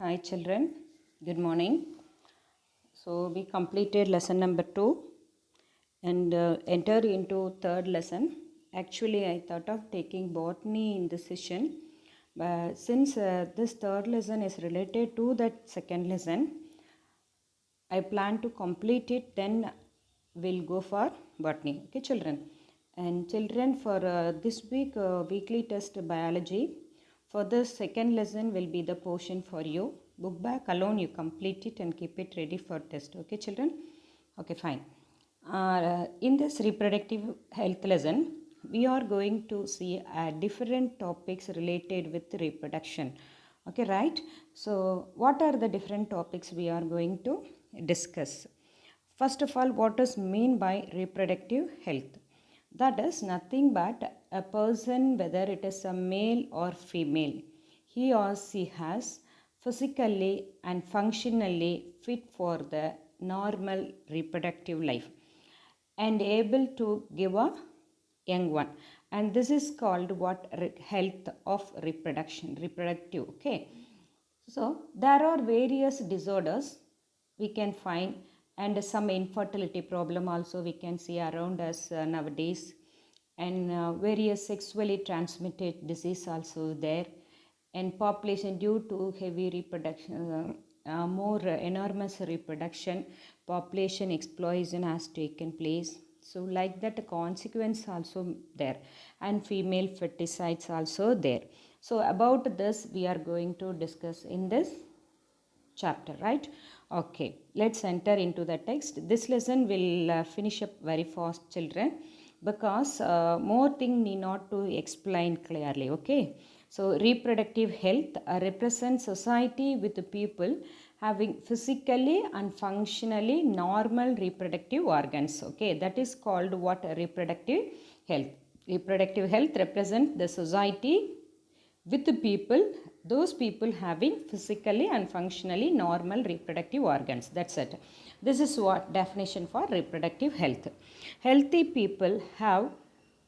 Hi children, good morning. So we completed lesson number 2 and entered into third lesson. Actually I thought of taking botany in this session, but since this third lesson is related to that second lesson, I plan to complete it, then we'll go for botany. Okay children. And children, for this week weekly test biology, for the second lesson will be the portion for you. Book back alone, you complete it and keep it ready for test. Okay children. Okay, fine. In this reproductive health lesson, we are going to see different topics related with reproduction. Okay, right? So what are the different topics we are going to discuss? First of all, what is mean by reproductive health? That is nothing but a person, whether it is a male or female, he or she has physically and functionally fit for the normal reproductive life and able to give a young one, and this is called what? Health of reproductive. Okay, so there are various disorders we can find, and some infertility problem also we can see around us nowadays, and various sexually transmitted disease also there, and population due to heavy reproduction, more enormous reproduction, population explosion has taken place. So like that, consequence also there, and female feticides also there. So about this we are going to discuss in this chapter, right? Okay, let's enter into the text. This lesson will finish up very fast children, because more thing need not to explain clearly. Okay, so reproductive health represents society with the people having physically and functionally normal reproductive organs. Okay, that is called what? Reproductive health. Reproductive health represents the society with the people, those people having physically and functionally normal reproductive organs. That's it. This is what definition for reproductive health. Healthy people have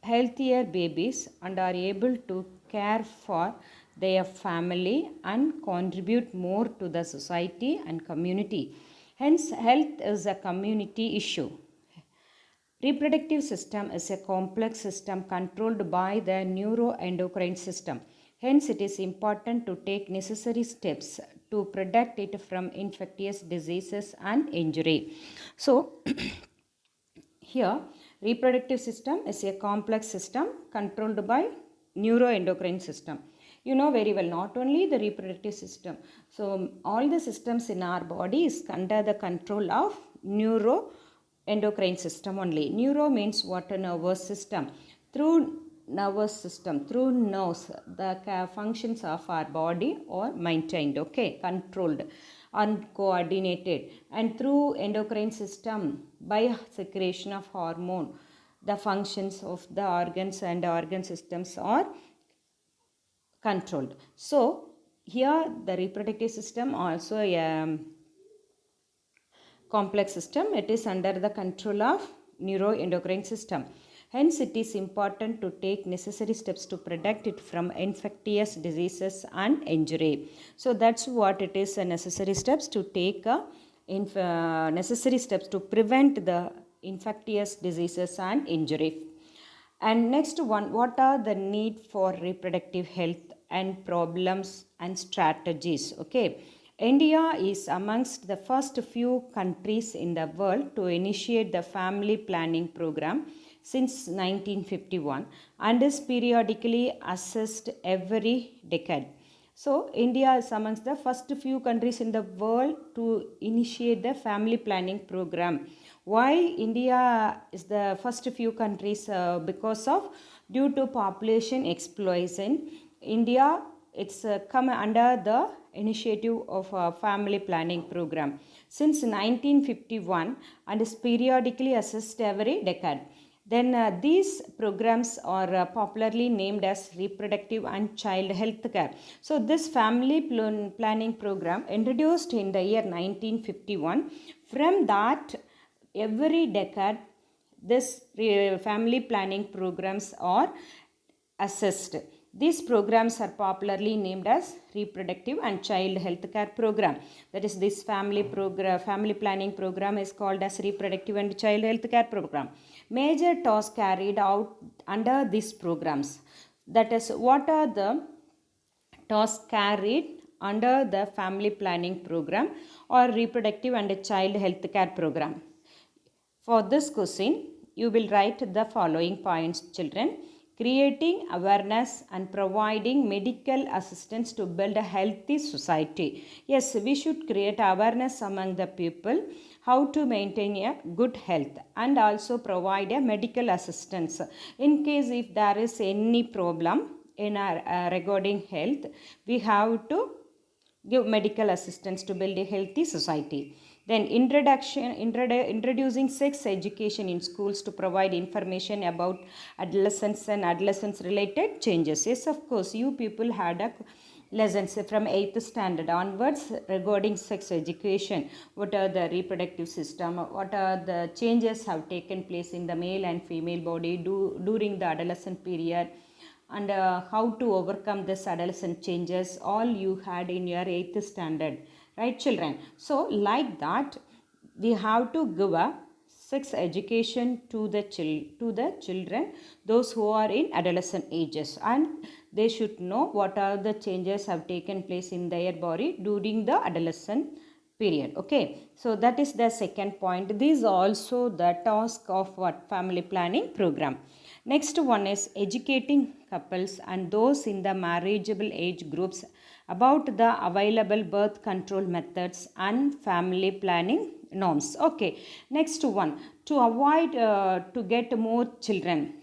healthier babies and are able to care for their family and contribute more to the society and community. Hence, health is a community issue. Reproductive system is a complex system controlled by the neuroendocrine system. Hence, it is important to take necessary steps to protect it from infectious diseases and injury. So, here, reproductive system is a complex system controlled by neuroendocrine system. You know very well, not only the reproductive system. So, all the systems in our body is under the control of neuroendocrine system only. Neuro means what? A nervous system. Through nervous system, through nerves, the functions of our body are maintained, okay, controlled and coordinated, and through endocrine system by secretion of hormone, the functions of the organs and organ systems are controlled. So here the reproductive system also a complex system. It is under the control of neuroendocrine system. Hence, it is important to take necessary steps to protect it from infectious diseases and injury. So that's what it is, necessary steps to take, necessary steps to prevent the infectious diseases and injury. And next one, what are the need for reproductive health and problems and strategies? Okay, India is amongst the first few countries in the world to initiate the family planning program since 1951 and is periodically assessed every decade. So, India is amongst the first few countries in the world to initiate the family planning program. Why India is the first few countries? Because of due to population explosion, India it's come under the initiative of a family planning program since 1951 and is periodically assessed every decade. Then these programs are popularly named as reproductive and child health care. So this family planning program introduced in the year 1951. From that, every decade, this family planning programs are assessed. These programs are popularly named as reproductive and child health care program. That is, this family planning program is called as reproductive and child health care program. Major tasks carried out under these programs. That is, what are the tasks carried under the family planning program or reproductive and child health care program? For this question, you will write the following points, children. Creating awareness and providing medical assistance to build a healthy society. Yes, we should create awareness among the people how to maintain a good health and also provide a medical assistance. In case if there is any problem in our regarding health, we have to give medical assistance to build a healthy society. Then introducing sex education in schools to provide information about adolescence and adolescence related changes. Yes, of course, you people had a lessons from 8th standard onwards regarding sex education. What are the reproductive system? What are the changes have taken place in the male and female body during the adolescent period? And how to overcome this adolescent changes, all you had in your 8th standard, right children? So like that, we have to give a sex education to the children, those who are in adolescent ages, and they should know what are the changes have taken place in their body during the adolescent period. Okay, so that is the second point. This is also the task of what family planning program. Next one is educating couples and those in the marriageable age groups about the available birth control methods and family planning norms. Okay, next one, to avoid to get more children,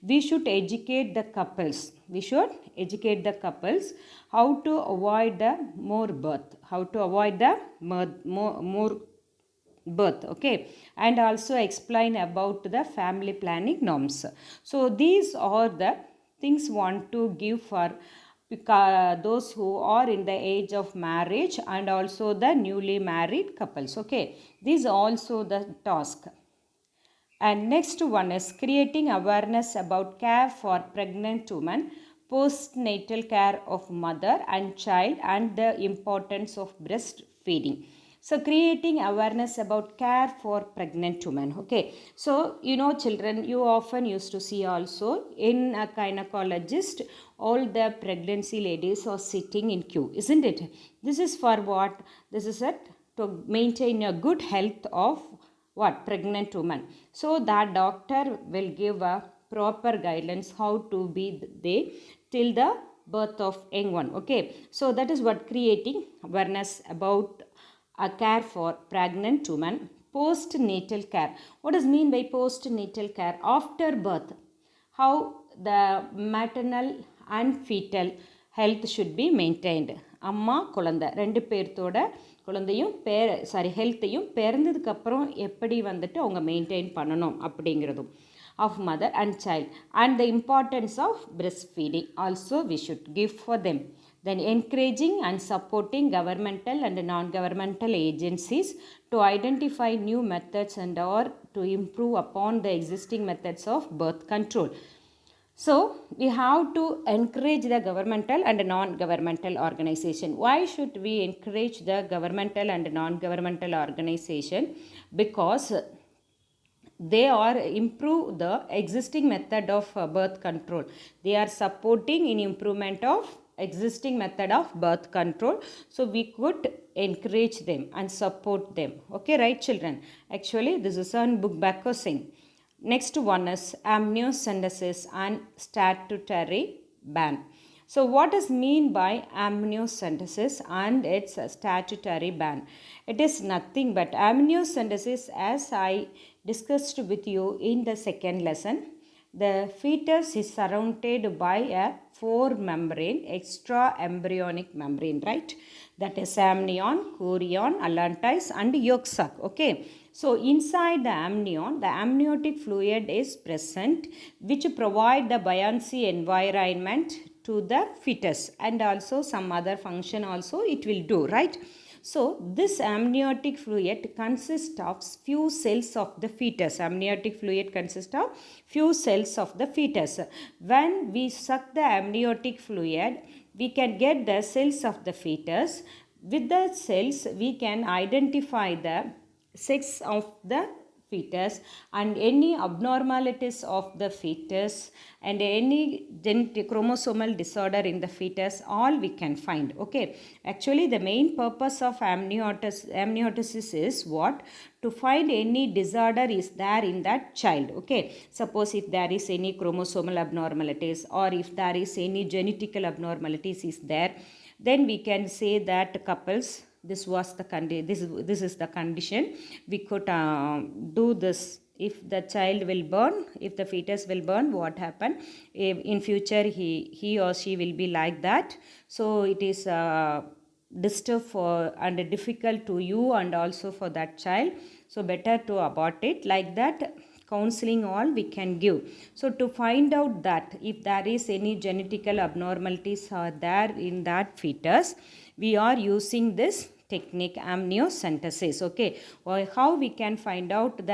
we should educate the couples. We should educate the couples how to avoid the more birth, more birth. Okay, and also explain about the family planning norms. So these are the things want to give for those who are in the age of marriage and also the newly married couples. Okay, these are also the task. And next one is creating awareness about care for pregnant women, postnatal care of mother and child, and the importance of breastfeeding. So creating awareness about care for pregnant women. Okay, so children, you often used to see also in a gynecologist, all the pregnancy ladies are sitting in queue, isn't it? This is for what? This is it to maintain a good health of what? Pregnant woman. So that doctor will give a proper guidelines how to be they till the birth of young one. Okay, so that is what creating awareness about a care for pregnant women. Postnatal care. What does mean by postnatal care? After birth, how the maternal and fetal health should be maintained. அம்மா குழந்தை ரெண்டு பேர்த்தோட குழந்தையும் ஹெல்த்தையும் பிறந்ததுக்கப்புறம் எப்படி வந்துட்டு அவங்க maintain பண்ணணும் அப்படிங்கிறதும் of mother and child, and the importance of breastfeeding also we should give for them. Then encouraging and supporting governmental and non-governmental agencies to identify new methods and or to improve upon the existing methods of birth control. So we have to encourage the governmental and non-governmental organization. Why should we encourage the governmental and non-governmental organization? Because they are improve the existing method of birth control. They are supporting in improvement of existing method of birth control. So we could encourage them and support them. Okay, right children? Actually this is on book back saying. Next one is amniocentesis and statutory ban. So what does mean by amniocentesis and its statutory ban? It is nothing but amniocentesis, as I discussed with you in the second lesson. The fetus is surrounded by a four membrane, extra embryonic membrane, right? That is amnion, chorion, allantois and yolk sac. Okay. So inside the amnion, the amniotic fluid is present, which provide the buoyancy environment to the fetus, and also some other function also it will do, right? So this amniotic fluid consists of few cells of the fetus. Amniotic fluid consists of few cells of the fetus. When we suck the amniotic fluid, we can get the cells of the fetus. With the cells, we can identify the sex of the fetus and any abnormalities of the fetus and any chromosomal disorder in the fetus, all we can find. Okay, actually the main purpose of amniotesis is what? To find any disorder is there in that child. Okay, suppose if there is any chromosomal abnormalities or if there is any genetical abnormalities is there, then we can say that couples, this was the this is the condition, we could do this. If the child will burn, if the fetus will burn, what happen if in future he or she will be like that. So it is disturb for and difficult to you and also for that child, so better to abort it. Like that counseling all we can give. So to find out that if there is any genetical abnormalities are there in that fetus, we are using this technique amniocentesis. Okay, or how we can find out the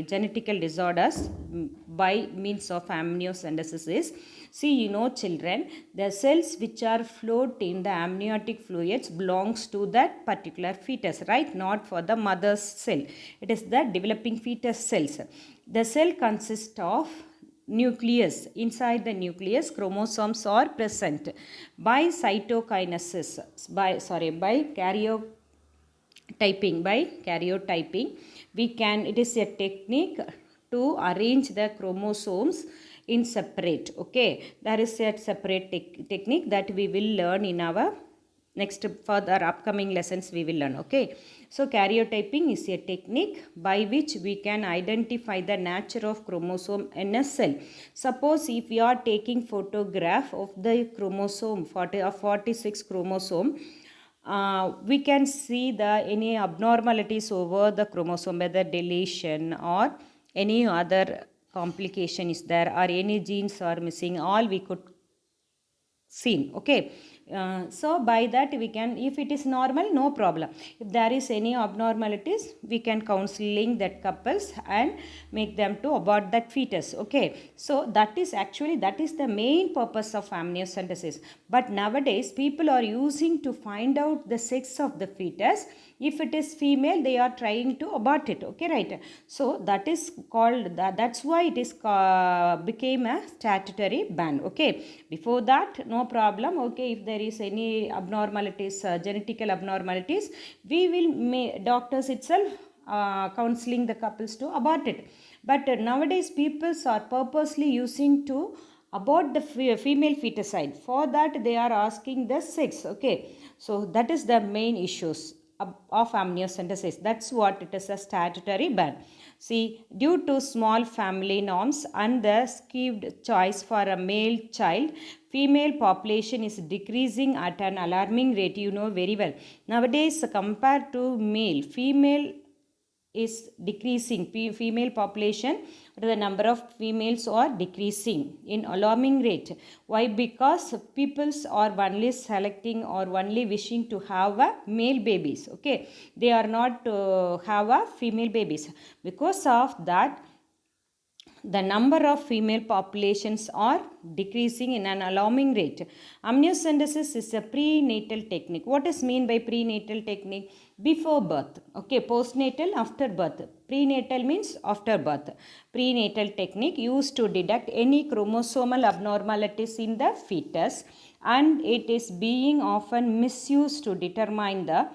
genetical disorders by means of amniocentesis is, see, you know children, the cells which are float in the amniotic fluids belongs to that particular fetus, right? Not for the mother's cell. It is the developing fetus cells. The cell consists of nucleus. Inside the nucleus, chromosomes are present. By cytokinesis, by karyotyping, we can, it is a technique to arrange the chromosomes in separate. Okay, there is a separate technique that we will learn in our next further upcoming lessons we will learn. Okay, so karyotyping is a technique by which we can identify the nature of chromosome in a cell. Suppose if we are taking photograph of the chromosome 46 chromosome, we can see the any abnormalities over the chromosome, whether deletion or any other complication is there or any genes are missing, all we could see. Okay, so by that we can, if it is normal, no problem. If there is any abnormalities, we can counseling that couples and make them to abort that fetus. Okay, so that is actually, that is the main purpose of amniocentesis. But nowadays people are using to find out the sex of the fetus. If it is female, they are trying to abort it. Okay, right? So that is called, that's why it is became a statutory ban. Okay, before that no problem. Okay, if there is any abnormalities, genetical abnormalities, we will doctors itself counseling the couples to abort it. But nowadays people are purposely using to abort the female feticide. For that they are asking the sex. Okay, so that is the main issues of amniocentesis. That's what it is, a statutory ban. See, due to small family norms and the skewed choice for a male child, female population is decreasing at an alarming rate. You know very well. Nowadays, compared to male, female is decreasing. Female population, the number of females are decreasing in alarming rate. Why? Because peoples are only selecting or only wishing to have a male babies. Okay, they are not have a female babies. Because of that, the number of female populations are decreasing in an alarming rate. Amniocentesis is a prenatal technique. What is mean by prenatal technique? Before birth. Okay, postnatal, after birth. Prenatal means after birth. Prenatal technique used to detect any chromosomal abnormalities in the fetus, and it is being often misused to determine the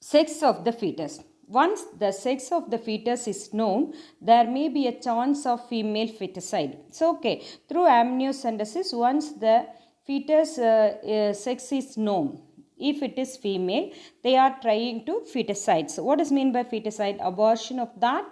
sex of the fetus. Once the sex of the fetus is known, there may be a chance of female feticide. So, okay, through amniocentesis, once the fetus sex is known, if it is female, they are trying to feticide. So, what is meant by feticide? Abortion of that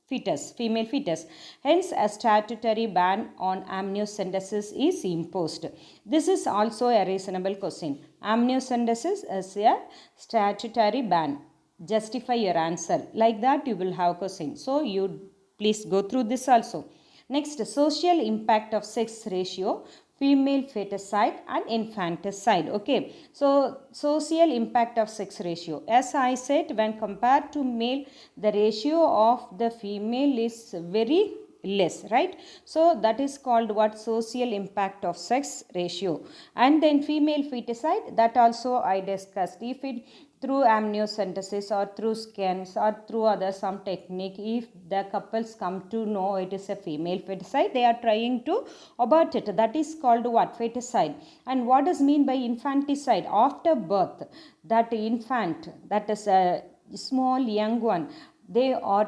fetus, female fetus. Hence, a statutory ban on amniocentesis is imposed. This is also a reasonable question. Amniocentesis is a statutory ban. Justify your answer. Like that you will have question. So you please go through this also. Next, social impact of sex ratio. female feticide and infanticide. Okay, so social impact of sex ratio, as I said, when compared to male, the ratio of the female is very less, right? So that is called what? Social impact of sex ratio. And then female feticide, that also I discussed. If it through amniocentesis or through scans or through other some technique, if the couples come to know it is a female feticide, they are trying to abort it. That is called what? Feticide. And what does mean by infanticide? After birth, that infant, that is a small young one, they are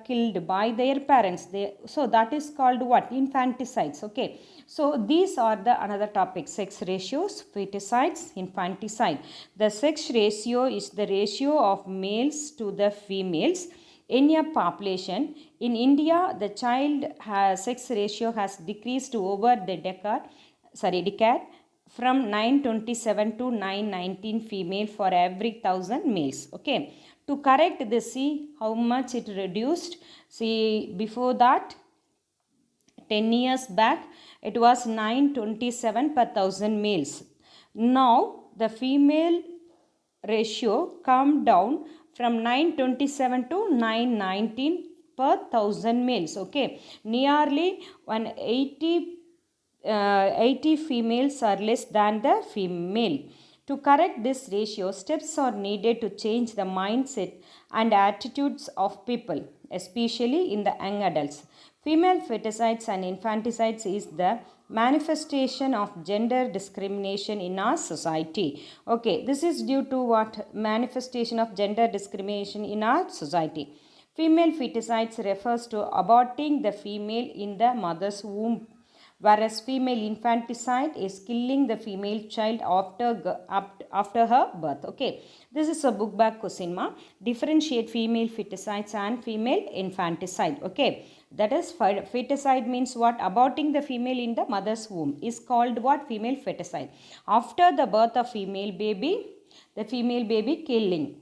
killed by their parents. So that is called what? Infanticides. Okay, so these are the another topic: sex ratios, feticides, infanticide. The sex ratio is the ratio of males to the females in a population. In India, the child sex ratio has decreased over the decade from 927 to 919 female for every 1000 males. Okay, to correct this, see how much it reduced. See, before that, 10 years back, it was 927 per 1000 males. Now the female ratio come down from 927 to 919 per 1000 males. Okay, nearly 80 females are less than the female. To correct this ratio, steps are needed to change the mindset and attitudes of people, especially in the young adults. Female feticides and infanticides is the manifestation of gender discrimination in our society. Okay, this is due to what? Manifestation of gender discrimination in our society. Female feticides refers to aborting the female in the mother's womb, whereas female infanticide is killing the female child after her birth. Okay, this is a book back question ma. Differentiate female feticides and female infanticide. Okay, that is, feticide means what? Aborting the female in the mother's womb is called what? Female feticide. After the birth of female baby, the female baby killing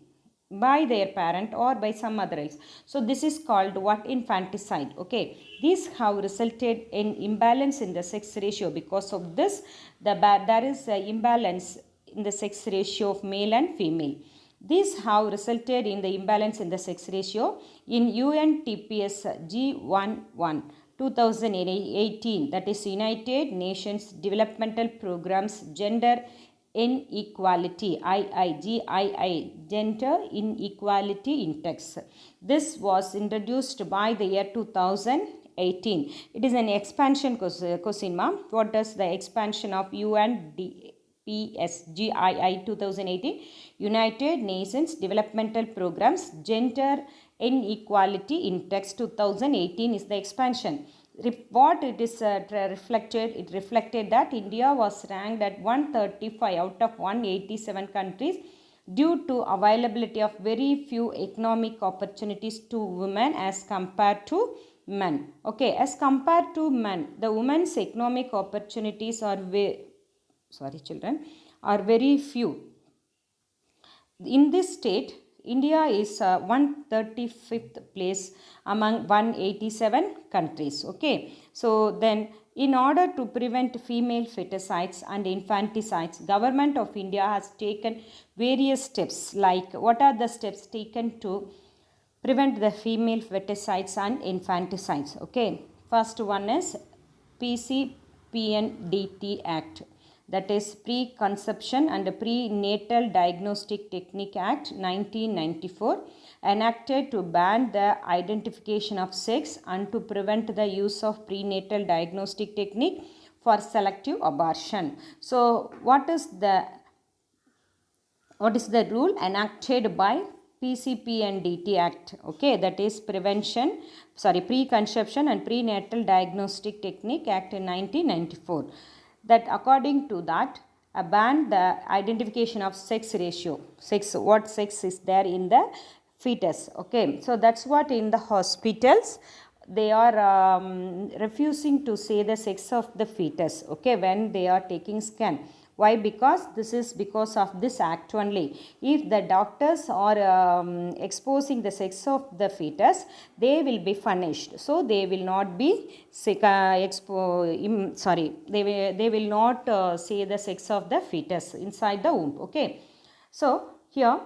by their parent or by some other else. So this is called what? Infanticide. Okay, these have resulted in imbalance in the sex ratio. Because of this, there is an imbalance in the sex ratio of male and female. These have resulted in the imbalance in the sex ratio in UNTPS G11 2018, that is United Nations Developmental Programs Gender Inequality, IIGII, Gender Inequality Index. This was introduced by the year 2018. It is an expansion question. What does the expansion of UNDPSGII 2018, United Nations Developmental Programs Gender Inequality Index 2018 is the expansion. What it is reflected? It reflected that India was ranked at 135 out of 187 countries due to availability of very few economic opportunities to women as compared to men. Okay, as compared to men, the women's economic opportunities are very few. In this state, India is 135th place among 187 countries. Okay, so then in order to prevent female feticides and infanticides, Government of India has taken various steps. Like, what are the steps taken to prevent the female feticides and infanticides? Okay, first one is PCPNDT Act, that is Preconception and Prenatal Diagnostic Technique Act 1994, enacted to ban the identification of sex and to prevent the use of prenatal diagnostic technique for selective abortion. So what is the rule enacted by PCPNDT Act? Okay, that is Preconception and Prenatal Diagnostic Technique Act in 1994. That according to that, ban the identification of sex ratio. What sex is there in the fetus. Okay, so that's what in the hospitals they are refusing to say the sex of the fetus. Okay, when they are taking scan. Why? Because this is because of this act only. If the doctors are exposing the sex of the fetus, they will be punished. So they will not be they will not say the sex of the fetus inside the womb. Okay, so here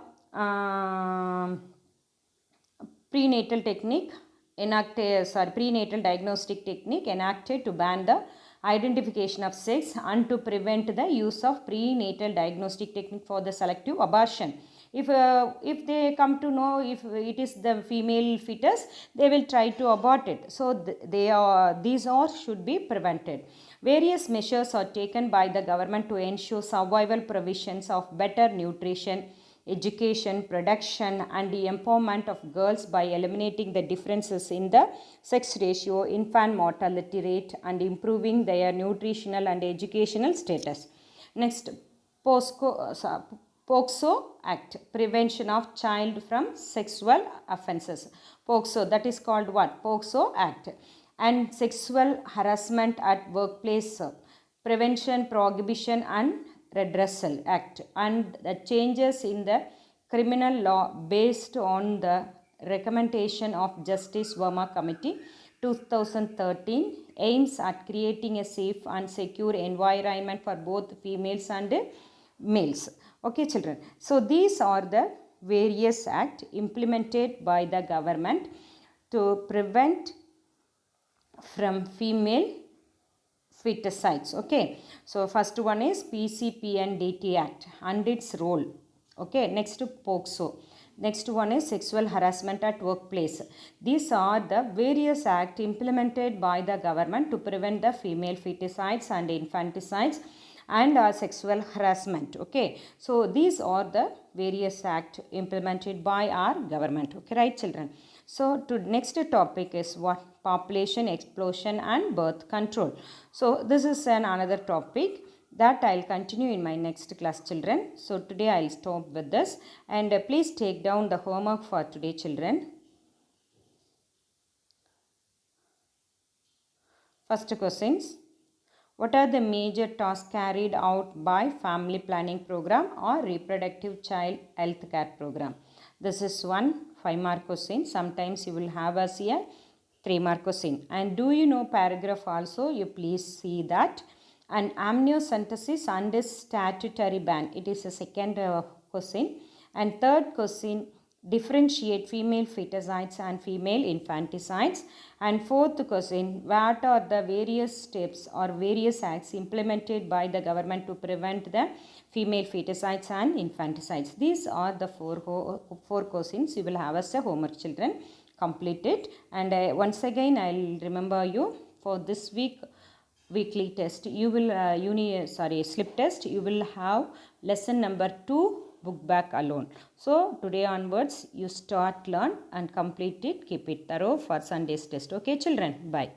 prenatal technique prenatal diagnostic technique enacted to ban the identification of sex and to prevent the use of prenatal diagnostic technique for the selective abortion. If they come to know if it is the female fetus, they will try to abort it. So these all should be prevented. Various measures are taken by the government to ensure survival provisions of better nutrition, education, production and the empowerment of girls by eliminating the differences in the sex ratio, infant mortality rate and improving their nutritional and educational status. Next, POCSO Act, Prevention of Child from Sexual Offences. POCSO, that is called what? POCSO Act. And Sexual Harassment at Workplace, Prevention, Prohibition and Redressal Act, and the changes in the criminal law based on the recommendation of Justice Verma Committee 2013 aims at creating a safe and secure environment for both females and males. Okay children, so these are the various acts implemented by the government to prevent from female feticides. Okay, so first one is PCPNDT Act and its role. Okay, next POCSO. Next one is sexual harassment at workplace. These are the various acts implemented by the government to prevent the female feticides and infanticides and sexual harassment. Okay, so these are the various acts implemented by our government. Okay, right children. So to next topic is what? Population explosion and birth control. So this is another topic that I'll continue in my next class children. So today I'll stop with this, and please take down the homework for today children. First questions. What are the major tasks carried out by family planning program or reproductive child health care program? This is one 5-mark question. Sometimes you will have us here 3-mark question. And do you know paragraph also? You please see that. And amniocentesis and statutory ban. It is a second question. And third question, differentiate female feticides and female infanticides. And fourth question, what are the various steps or various acts implemented by the government to prevent the female feticides and infanticides? These are the four questions you will have as a homework children. Complete it. And once again I'll remember you for this weekly test, you will slip test, you will have lesson number 2 book back alone. So today onwards you start learn and complete it, keep it thorough for Sunday's test. Okay children, bye.